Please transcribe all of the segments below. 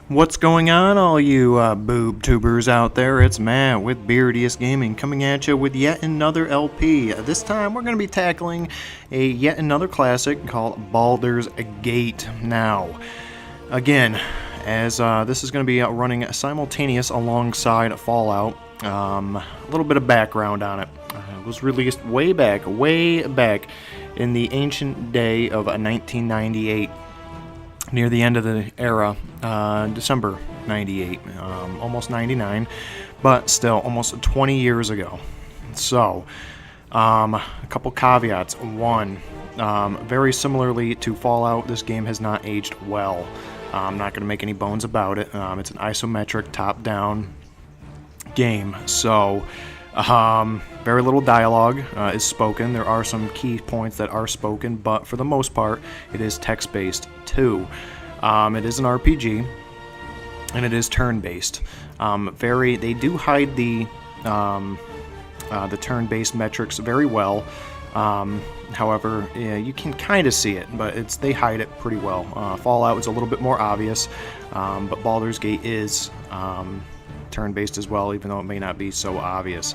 What's going on, all you boob tubers out there? It's Matt with Beardiest Gaming coming at you with yet another LP. This time we're going to be tackling yet another classic called Baldur's Gate. Now, again, as this is going to be running simultaneous alongside Fallout, a little bit of background on it. It was released way back in the ancient day of 1998. Near the end of the era, December 98, almost 99, but still almost 20 years ago. So, a couple caveats. One, very similarly to Fallout, this game has not aged well. I'm not going to make any bones about it. It's an isometric top-down game, so very little dialogue is spoken. There are some key points that are spoken, but for the most part, it is text-based too. It is an RPG, and it is turn-based. They do hide the turn-based metrics very well. However, you can kind of see it, but they hide it pretty well. Fallout is a little bit more obvious, but Baldur's Gate is turn-based as well, even though it may not be so obvious.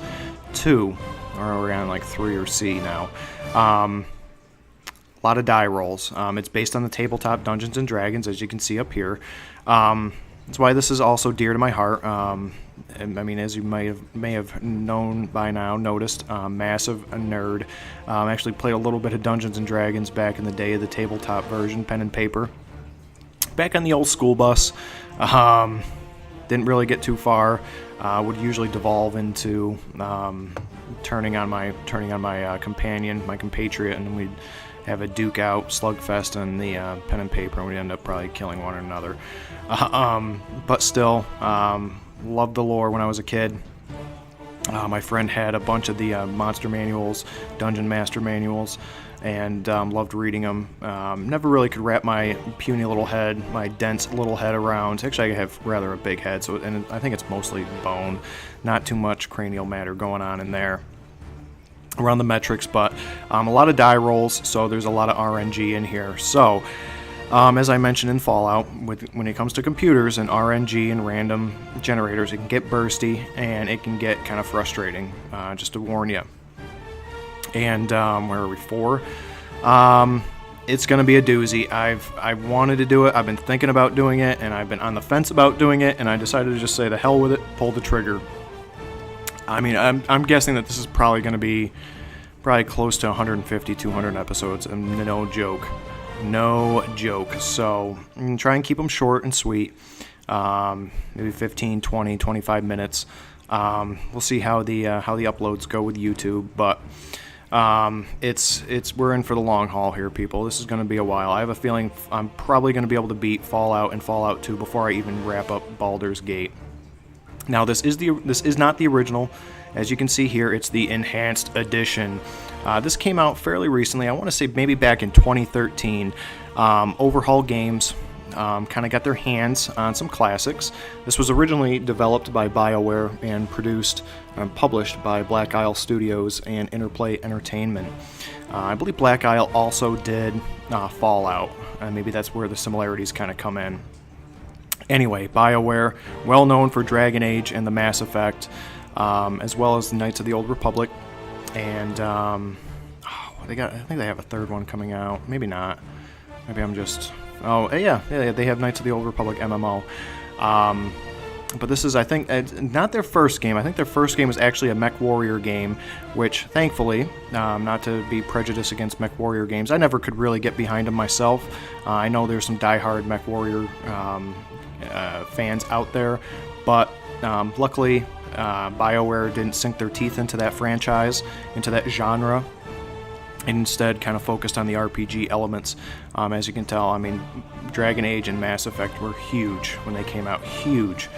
2, or we're on like 3 or C now. A lot of die rolls. It's based on the tabletop Dungeons and Dragons, as you can see up here. That's why this is also dear to my heart. I mean, as you may have known by now, noticed, massive nerd. Actually played a little bit of Dungeons and Dragons back in the day of the tabletop version, pen and paper. Back on the old school bus. Didn't really get too far. Would usually devolve into turning on my companion, my compatriot, and we'd have a duke out, slugfest on the pen and paper, and we'd end up probably killing one another. But still, loved the lore when I was a kid. My friend had a bunch of the monster manuals, dungeon master manuals, and loved reading them. Never really could wrap my puny little head, my dense little head around. Actually, I have rather a big head, and I think it's mostly bone, not too much cranial matter going on in there around the metrics, but a lot of die rolls, so there's a lot of RNG in here. So, as I mentioned in Fallout, when it comes to computers and RNG and random generators, it can get bursty and it can get kind of frustrating, just to warn you. And where are we? 4. It's going to be a doozy. I've wanted to do it. I've been thinking about doing it, and I've been on the fence about doing it, and I decided to just say the hell with it, pull the trigger. I mean, I'm guessing that this is probably going to be close to 150, 200 episodes, and no joke. So I'm going to try and keep them short and sweet, maybe 15, 20, 25 minutes. We'll see how the uploads go with YouTube, but we're in for the long haul here, people. This is going to be a while. I have a feeling I'm probably going to be able to beat Fallout and Fallout 2 before I even wrap up Baldur's Gate. Now, this is not the original. As you can see here, it's the enhanced edition. This came out fairly recently. I want to say maybe back in 2013. Overhaul Games kind of got their hands on some classics. This was originally developed by Bioware and produced and published by Black Isle Studios and Interplay Entertainment. I believe Black Isle also did Fallout, and maybe that's where the similarities kind of come in. Anyway, Bioware, well known for Dragon Age and the Mass Effect, as well as the Knights of the Old Republic, and I think they have a third one coming out. Maybe not. Maybe I'm just. Oh yeah, they have Knights of the Old Republic MMO. But this is, I think, not their first game. I think their first game was actually a Mech Warrior game, which, thankfully, not to be prejudiced against Mech Warrior games, I never could really get behind them myself. I know there's some diehard Mech Warrior fans out there, but luckily BioWare didn't sink their teeth into that franchise, into that genre, and instead kind of focused on the RPG elements. As you can tell, I mean, Dragon Age and Mass Effect were huge when they came out. Huge.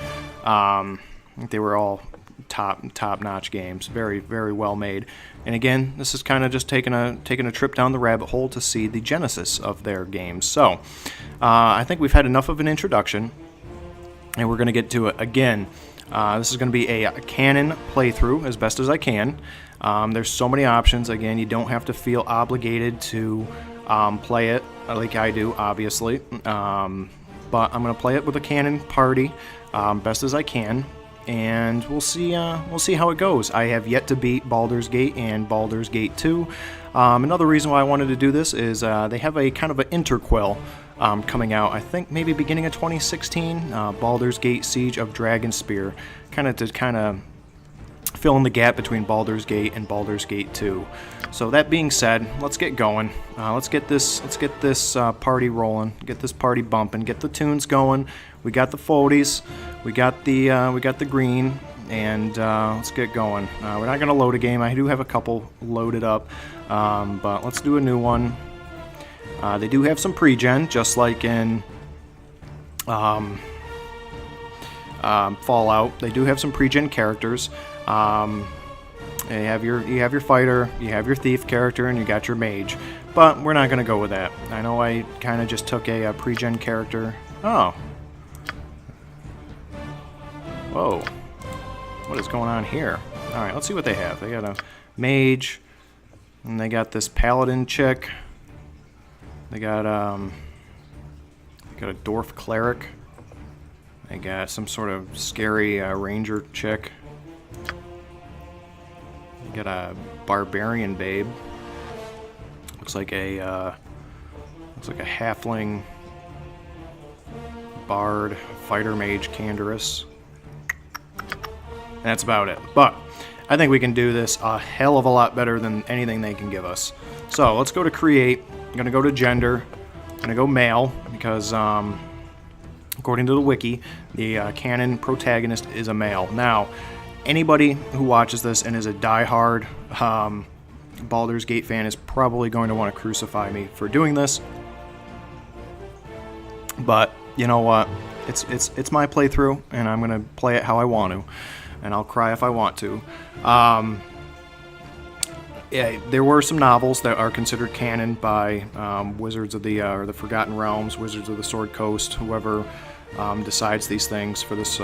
They were all top-notch games, very, very well made. And again, this is kind of just taking a trip down the rabbit hole to see the genesis of their games. So, I think we've had enough of an introduction, and we're going to get to it again. This is going to be a canon playthrough as best as I can. There's so many options. Again, you don't have to feel obligated to play it like I do, obviously. but I'm going to play it with a canon party best as I can, and we'll see how it goes. I have yet to beat Baldur's Gate and Baldur's Gate 2. Another reason why I wanted to do this is they have a kind of an interquel coming out, I think maybe beginning of 2016, Baldur's Gate Siege of Dragonspear, kind of fill in the gap between Baldur's Gate and Baldur's Gate 2. So that being said, let's get going. Let's get this party rolling. Get this party bumping. Get the tunes going. We got the 40s. We got the green, and let's get going. We're not gonna load a game. I do have a couple loaded up, but let's do a new one. They do have some pre-gen, just like in Fallout. They do have some pre-gen characters. You have your fighter, you have your thief character, and you got your mage. But we're not going to go with that. I know I kind of just took a pre-gen character. Oh. Whoa. What is going on here? Alright, let's see what they have. They got a mage, and they got this paladin chick. They got a dwarf cleric. They got some sort of scary ranger chick. They got a barbarian babe. Looks like a halfling bard fighter mage Canderous. That's about it. But I think we can do this a hell of a lot better than anything they can give us. So let's go to create. I'm going to go to gender. I'm going to go male because according to the wiki, the canon protagonist is a male. Now, anybody who watches this and is a diehard Baldur's Gate fan is probably going to want to crucify me for doing this. But you know what? It's my playthrough, and I'm going to play it how I want to, and I'll cry if I want to. Yeah, there were some novels that are considered canon by Wizards of the or the Forgotten Realms, Wizards of the Sword Coast, whoever decides these things for this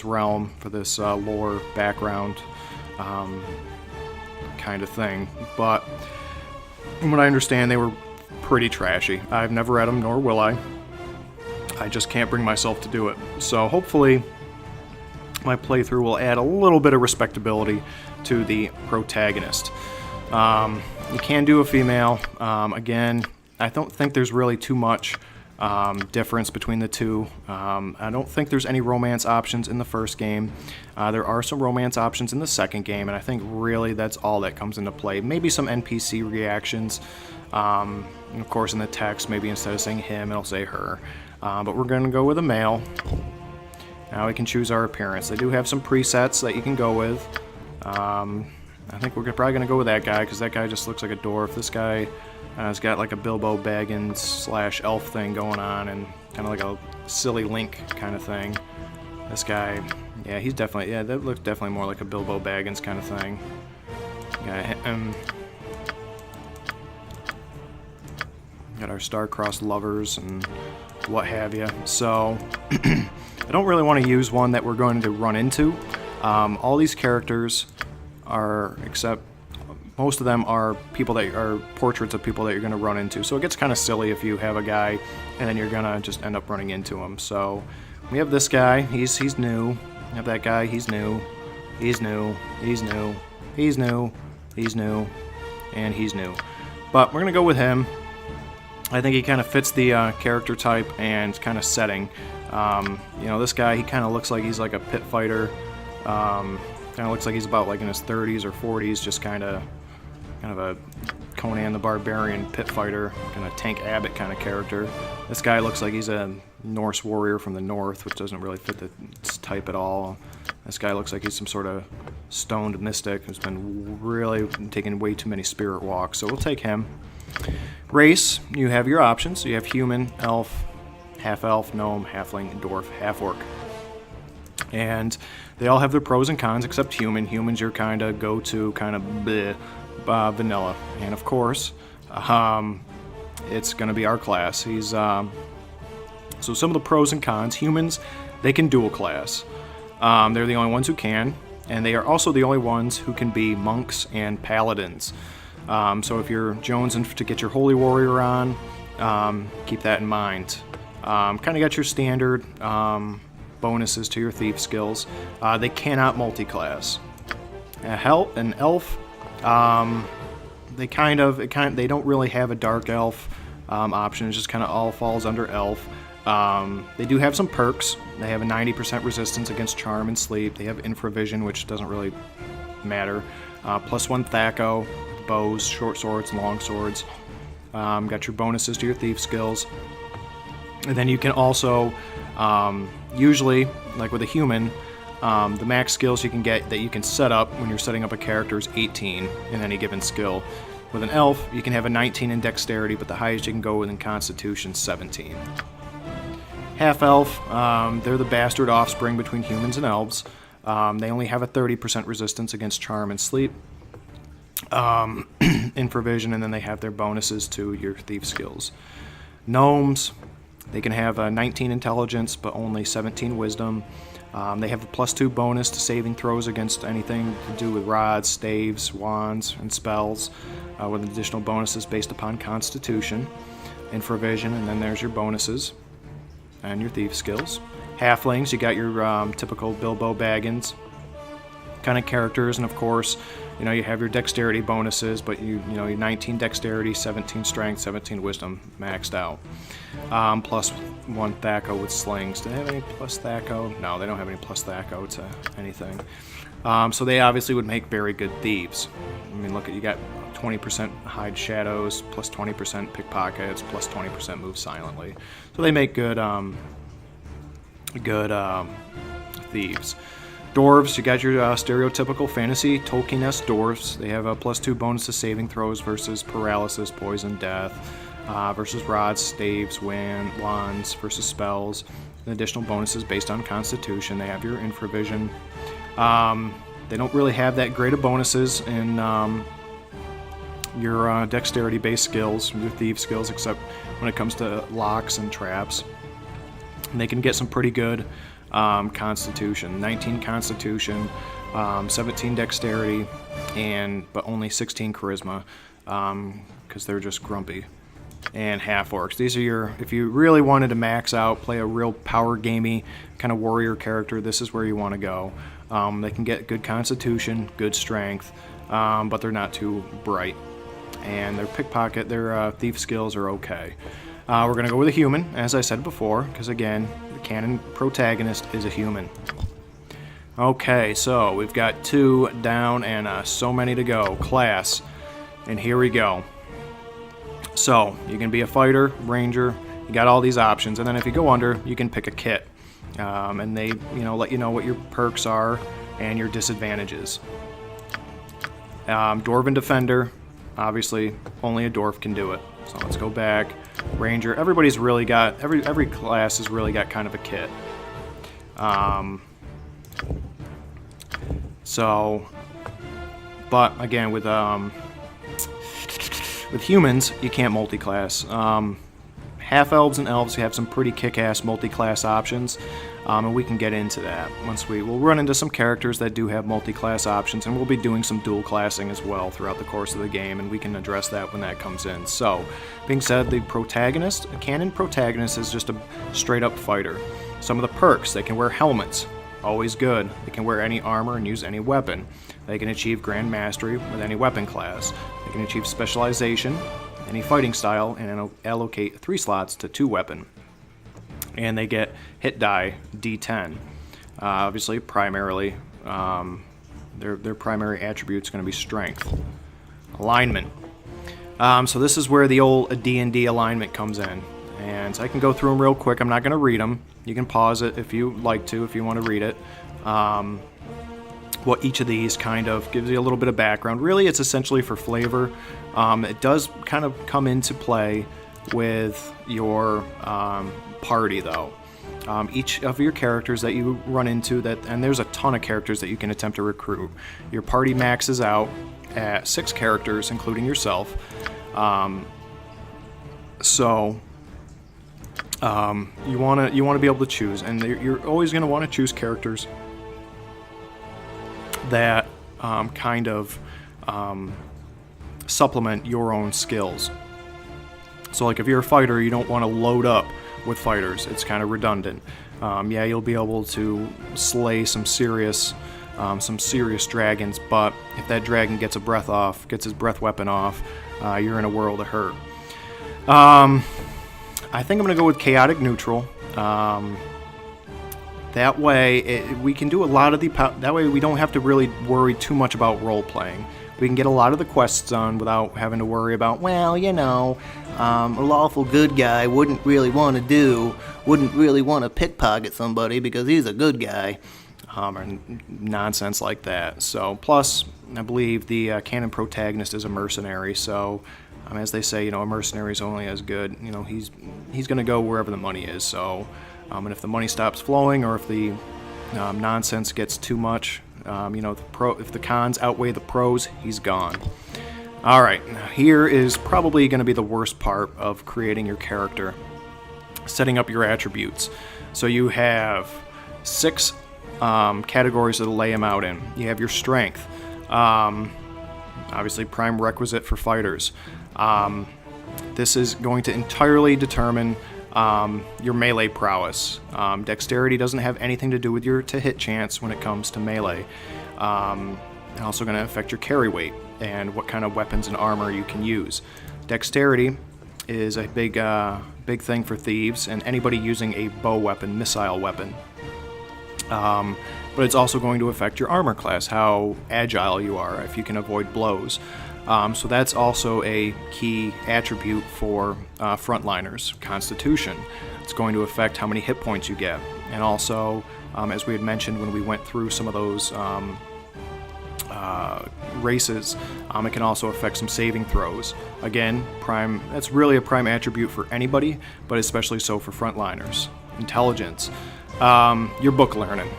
realm, for this lore background kind of thing. But from what I understand, they were pretty trashy. I've never read them, nor will I. I just can't bring myself to do it. So hopefully my playthrough will add a little bit of respectability to the protagonist. You can do a female. Again, I don't think there's really too much difference between the two. I don't think there's any romance options in the first game. There are some romance options in the second game, and I think really that's all that comes into play. Maybe some NPC reactions. And of course, in the text, maybe instead of saying him, it'll say her. But we're going to go with a male. Now we can choose our appearance. They do have some presets that you can go with. I think we're probably going to go with that guy, because that guy just looks like a dwarf. This guy has got like a Bilbo Baggins / elf thing going on, and kind of like a silly Link kind of thing. This guy, yeah, he's definitely, yeah, that looks definitely more like a Bilbo Baggins kind of thing. Got our star-crossed lovers and what have you. So I don't really want to use one that we're going to run into. All these characters are, except most of them are people that are portraits of people that you're going to run into. So it gets kind of silly if you have a guy and then you're going to just end up running into him. So we have this guy, he's new. We have that guy, he's new. He's new. He's new. He's new. He's new. And he's new. But we're going to go with him. I think he kind of fits the character type and kind of setting. You know, this guy, he kind of looks like he's like a pit fighter. Kind of looks like he's about like in his 30s or 40s, just kind of a Conan the Barbarian pit fighter, kind of Tank Abbott kind of character. This guy looks like he's a Norse warrior from the north, which doesn't really fit the type at all. This guy looks like he's some sort of stoned mystic who's been really taking way too many spirit walks, so we'll take him. Race, you have your options. So you have human, elf, half-elf, gnome, halfling, dwarf, half-orc. And they all have their pros and cons, except human. Human's your kind of go-to, kind of bleh, vanilla. And of course, it's going to be our class. He's so some of the pros and cons. Humans, they can dual class. They're the only ones who can, and they are also the only ones who can be monks and paladins. So if you're jonesing to get your holy warrior on, keep that in mind. Kind of got your standard bonuses to your thief skills. They cannot multi-class. An elf, they don't really have a dark elf option. It just kind of all falls under elf. They do have some perks. They have a 90% resistance against charm and sleep. They have infravision, which doesn't really matter. +1 THAC0, bows, short swords, long swords. Got your bonuses to your thief skills. And then you can also, usually, like with a human, the max skills you can get that you can set up when you're setting up a character is 18 in any given skill. With an elf, you can have a 19 in dexterity, but the highest you can go with in constitution is 17. Half-elf, they're the bastard offspring between humans and elves. They only have a 30% resistance against charm and sleep, infravision, and then they have their bonuses to your thief skills. Gnomes, they can have a 19 intelligence, but only 17 wisdom. They have a +2 bonus to saving throws against anything to do with rods, staves, wands, and spells, with additional bonuses based upon constitution, infravision, and then there's your bonuses and your thief skills. Halflings, you got your typical Bilbo Baggins kind of characters, and of course, you know, you have your dexterity bonuses, but you know, your 19 dexterity, 17 strength, 17 wisdom maxed out. +1 THAC0 with slings. Do they have any plus THAC0? No, they don't have any plus THAC0 to anything. So they obviously would make very good thieves. I mean, look at, you got 20% hide shadows, +20% pickpockets, +20% move silently. So they make good thieves. Dwarves, you got your stereotypical fantasy Tolkien-esque dwarves. They have a +2 bonus to saving throws versus paralysis, poison, death, versus rods, staves, wands, versus spells, and additional bonuses based on constitution. They have your infravision. They don't really have that great of bonuses in your dexterity-based skills, your thief skills, except when it comes to locks and traps. And they can get some pretty good constitution. 19 constitution, 17 dexterity, but only 16 charisma, because they're just grumpy. And half-orcs. These are your, if you really wanted to max out, play a real power gamey kind of warrior character, this is where you want to go. They can get good constitution, good strength, but they're not too bright. And their pickpocket, their thief skills are okay. We're going to go with a human, as I said before, because again, the canon protagonist is a human. Okay, so we've got 2 down and so many to go. Class, and here we go. So, you can be a fighter, ranger, you got all these options, and then if you go under, you can pick a kit. And they, let you know what your perks are and your disadvantages. Dwarven Defender, obviously, only a dwarf can do it. So let's go back. Ranger, everybody's really got, every class has really got kind of a kit. But again, with humans, you can't multi-class. Half-elves and elves have some pretty kick-ass multi-class options, and we can get into that once we'll run into some characters that do have multi-class options, and we'll be doing some dual classing as well throughout the course of the game, and we can address that when that comes in. So, being said, the protagonist, a canon protagonist, is just a straight-up fighter. Some of the perks: they can wear helmets, always good. They can wear any armor and use any weapon. They can achieve Grand Mastery with any weapon class. They can achieve Specialization, any fighting style, and allocate 3 slots to 2 weapon. And they get hit die D10. Obviously, primarily, their primary attribute is going to be strength. Alignment. So this is where the old D&D alignment comes in. And I can go through them real quick. I'm not going to read them. You can pause it if you like to, if you want to read it. What each of these kind of gives you a little bit of background. Really, it's essentially for flavor. It does kind of come into play with your party, though. Each of your characters that you run into, and there's a ton of characters that you can attempt to recruit. Your party maxes out at 6 characters, including yourself. You want to be able to choose, and you're always going to want to choose characters that supplement your own skills. So like if you're a fighter, you don't want to load up with fighters. It's kind of redundant. Yeah, you'll be able to slay some serious dragons, but if that dragon gets his breath weapon off, you're in a world of hurt. I think I'm going to go with chaotic neutral. That way, we can do a lot of that way we don't have to really worry too much about role playing. We can get a lot of the quests done without having to worry about, well, you know, a lawful good guy wouldn't really want to pickpocket somebody because he's a good guy, or nonsense like that. So, plus, I believe the canon protagonist is a mercenary, so as they say, you know, a mercenary is only as good. You know, he's going to go wherever the money is. So, and if the money stops flowing, or if the nonsense gets too much, you know, if the cons outweigh the pros, he's gone. All right, here is probably going to be the worst part of creating your character: setting up your attributes. So you have 6 categories to lay them out in. You have your strength, obviously prime requisite for fighters. This is going to entirely determine your melee prowess. Dexterity doesn't have anything to do with your to-hit chance when it comes to melee. It's also going to affect your carry weight and what kind of weapons and armor you can use. Dexterity is a big thing for thieves and anybody using a bow weapon, missile weapon. But it's also going to affect your armor class, how agile you are, if you can avoid blows. So that's also a key attribute for frontliners. Constitution. It's going to affect how many hit points you get. And also, as we had mentioned when we went through some of those races, it can also affect some saving throws. Again, that's really a prime attribute for anybody, but especially so for frontliners. Intelligence. Your book learning.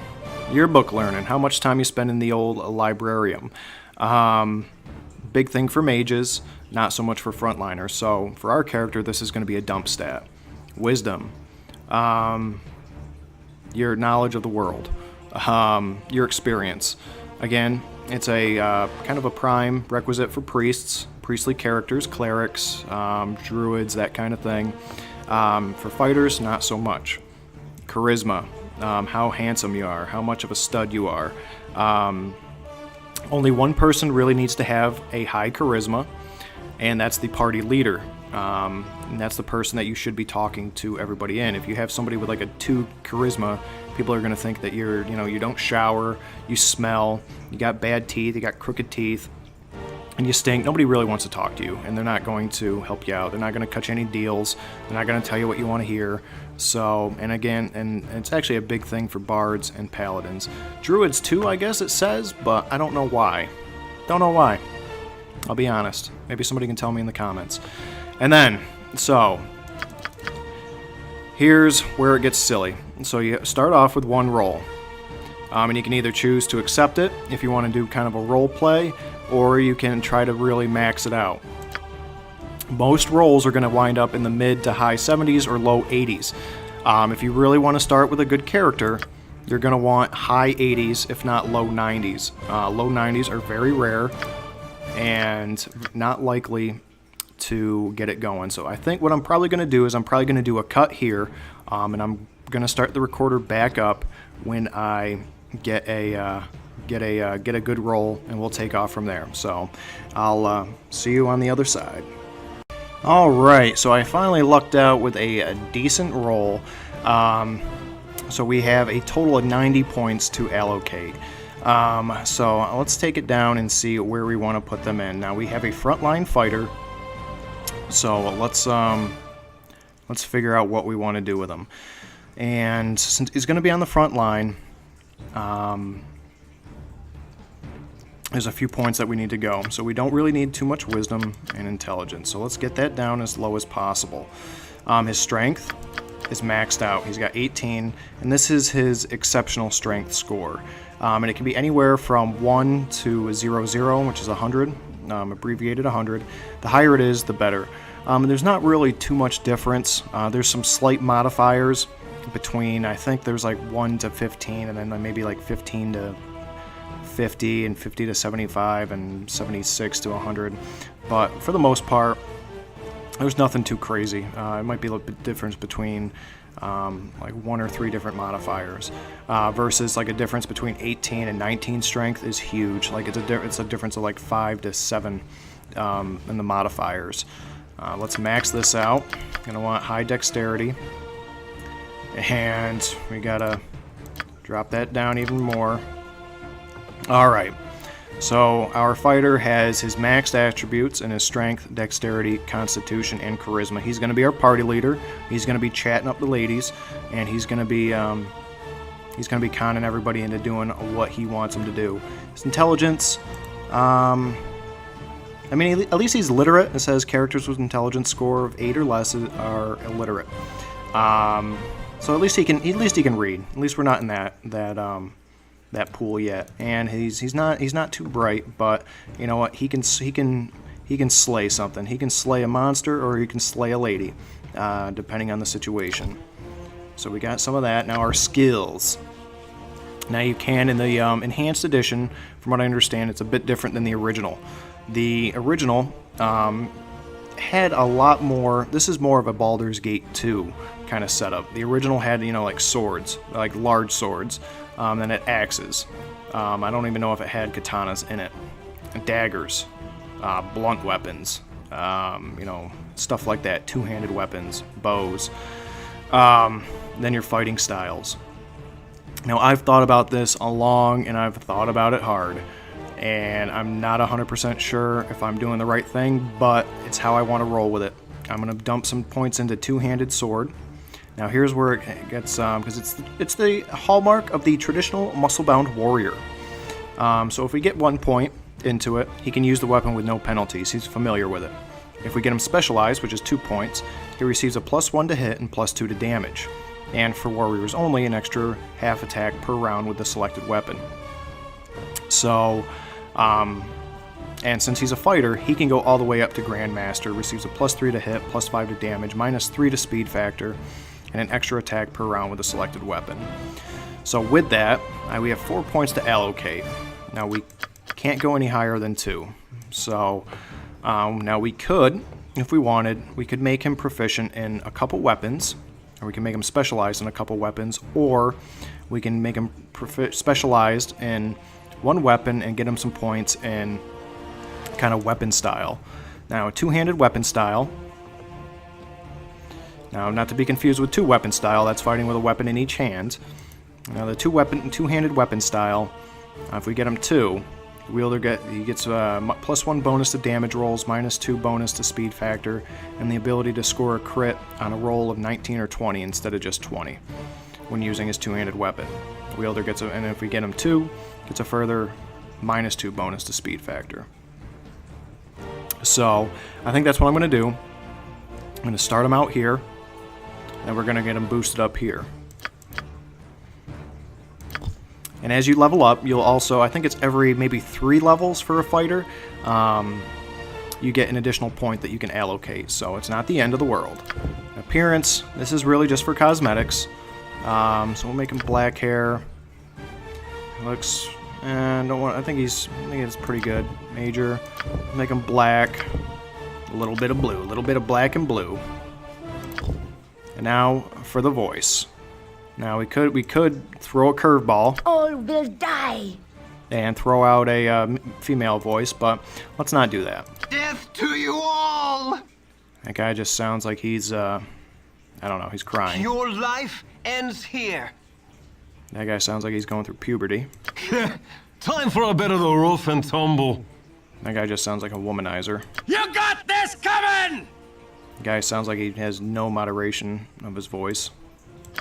How much time you spend in the old librarium. Big thing for mages, not so much for frontliners. So for our character, this is going to be a dump stat. Wisdom, your knowledge of the world, your experience. Again, it's a kind of a prime requisite for priests, priestly characters, clerics, druids, that kind of thing. For fighters, not so much. Charisma, how handsome you are, how much of a stud you are. Only one person really needs to have a high charisma, and that's the party leader. And that's the person that you should be talking to everybody in. If you have somebody with like a 2 charisma, people are going to think that you don't shower, you smell, you got bad teeth, you got crooked teeth, and you stink. Nobody really wants to talk to you, and they're not going to help you out. They're not going to cut you any deals. They're not going to tell you what you want to hear. So, and it's actually a big thing for bards and paladins. Druids too, I guess it says, but I don't know why. I'll be honest. Maybe somebody can tell me in the comments. And then, so, here's where it gets silly. So you start off with 1 roll. And you can either choose to accept it if you want to do kind of a role play, or you can try to really max it out. Most rolls are going to wind up in the mid to high 70s or low 80s. If you really want to start with a good character, you're going to want high 80s, if not low 90s. Low 90s are very rare and not likely to get it going. So I think what I'm probably going to do is I'm probably going to do a cut here, and I'm going to start the recorder back up when I get a good roll, and we'll take off from there. So I'll see you on the other side. Alright, so I finally lucked out with a decent roll. So we have a total of 90 points to allocate. So let's take it down and see where we want to put them in. Now we have a frontline fighter, so let's figure out what we want to do with him. And since he's going to be on the front line, there's a few points that we need to go. So we don't really need too much wisdom and intelligence. So let's get that down as low as possible. His strength is maxed out. He's got 18, and this is his exceptional strength score. And it can be anywhere from 1 to 00, which is 100, abbreviated 100. The higher it is, the better. And there's not really too much difference. There's some slight modifiers between, I think there's like 1 to 15, and then maybe like 15 to 50, and 50 to 75, and 76 to 100. But for the most part, There's nothing too crazy. It might be a little bit difference between like 1 or 3 different modifiers versus like a difference between 18 and 19 strength is huge. Like it's a difference of like 5 to 7 in the modifiers. Let's max this out. Gonna want high dexterity, and we gotta drop that down even more. All right. So our fighter has his maxed attributes and his strength, dexterity, constitution, and charisma. He's going to be our party leader. He's going to be chatting up the ladies, and he's going to be conning everybody into doing what he wants them to do. His intelligence, I mean, at least he's literate. It says characters with intelligence score of 8 or less are illiterate. So at least he can read. At least we're not in that pool yet, and he's not too bright, but you know what, he can slay something. He can slay a monster, or he can slay a lady, depending on the situation. So we got some of that. Now our skills. Now you can, in the enhanced edition, from what I understand, it's a bit different than the original. The original had a lot more. This is more of a Baldur's Gate 2 kind of setup. The original had, like swords, like large swords. Then it axes. I don't even know if it had katanas in it. Daggers, blunt weapons, stuff like that. Two-handed weapons, bows. Then your fighting styles. Now I've thought about this and I've thought about it hard. And I'm not 100% sure if I'm doing the right thing, but it's how I want to roll with it. I'm going to dump some points into two-handed sword. Now here's where it gets, because it's the hallmark of the traditional muscle-bound warrior. So if we get 1 point into it, he can use the weapon with no penalties. He's familiar with it. If we get him specialized, which is 2 points, he receives a +1 to hit and +2 to damage. And for warriors only, an extra half attack per round with the selected weapon. So, and since he's a fighter, he can go all the way up to Grandmaster, receives a +3 to hit, +5 to damage, -3 to speed factor, and an extra attack per round with a selected weapon. So with that, we have 4 points to allocate. Now we can't go any higher than 2. So now we could, if we wanted, we could make him proficient in a couple weapons, or we can make him specialized in a couple weapons, or we can make him specialized in one weapon and get him some points in kind of weapon style. Now a two-handed weapon style. Now, not to be confused with two-weapon style, that's fighting with a weapon in each hand. Now, the two-handed weapon style, if we get him 2, the wielder gets a +1 bonus to damage rolls, -2 bonus to speed factor, and the ability to score a crit on a roll of 19 or 20 instead of just 20 when using his two-handed weapon. The wielder gets and if we get him 2, gets a further -2 bonus to speed factor. So, I think that's what I'm going to do. I'm going to start him out here. And we're going to get them boosted up here. And as you level up, you'll also, I think it's every maybe 3 levels for a fighter, you get an additional point that you can allocate. So it's not the end of the world. Appearance, this is really just for cosmetics. So we'll make him black hair. Looks, I think it's pretty good. Major, make him black. A little bit of blue, a little bit of black and blue. And now for the voice. Now we could throw a curveball. All will die. And throw out a female voice, but let's not do that. Death to you all! That guy just sounds like he's, I don't know, he's crying. Your life ends here. That guy sounds like he's going through puberty. Time for a bit of the rough and tumble. That guy just sounds like a womanizer. You got this coming! The guy sounds like he has no moderation of his voice.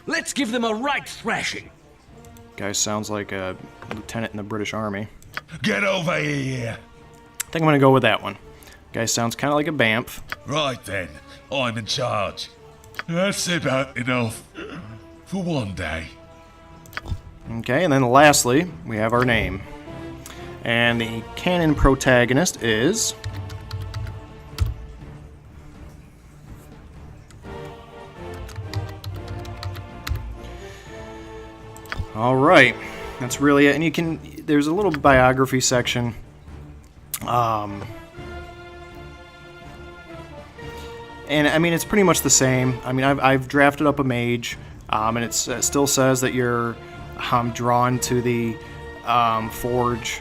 Let's give them a right thrashing. Guy sounds like a lieutenant in the British Army. Get over here! I think I'm gonna go with that one. Guy sounds kind of like a Bamf. Right then, I'm in charge. That's about enough for one day. Okay, and then lastly, we have our name. And the canon protagonist is... Alright, that's really it. And there's a little biography section. And I mean, it's pretty much the same. I mean, I've drafted up a mage, and it still says that you're drawn to the forge,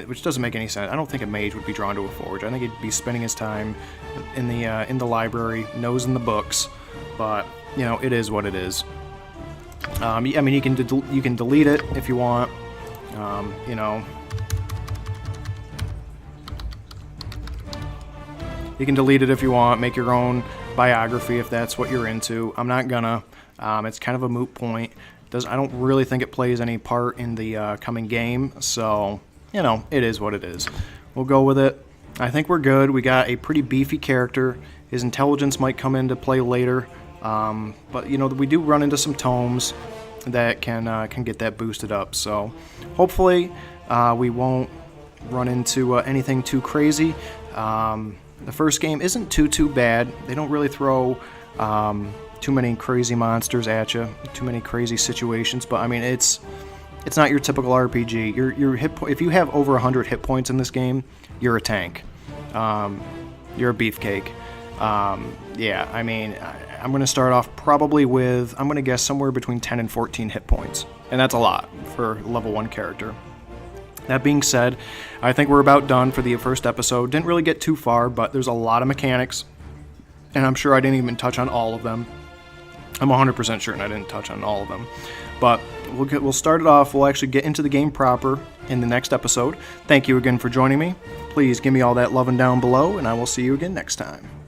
which doesn't make any sense. I don't think a mage would be drawn to a forge. I think he'd be spending his time in the library, nosing the books. But you know, it is what it is. I mean, you can delete it if you want. You know. You can delete it if you want, make your own biography if that's what you're into. I'm not gonna. It's kind of a moot point. I don't really think it plays any part in the coming game, so, you know, it is what it is. We'll go with it. I think we're good. We got a pretty beefy character. His intelligence might come into play later, but, you know, we do run into some tomes that can get that boosted up, so hopefully we won't run into anything too crazy. The first game isn't too bad. They don't really throw too many crazy monsters at you, too many crazy situations. But I mean, it's not your typical RPG. Your if you have over 100 hit points in this game, you're a tank. You're a beefcake. Yeah, I mean, I'm going to start off probably with, I'm going to guess somewhere between 10 and 14 hit points, and that's a lot for level 1 character. That being said, I think we're about done for the first episode. Didn't really get too far, but there's a lot of mechanics, and I'm sure I didn't even touch on all of them. I'm 100% certain I didn't touch on all of them. But we'll start it off. We'll actually get into the game proper in the next episode. Thank you again for joining me. Please give me all that loving down below, and I will see you again next time.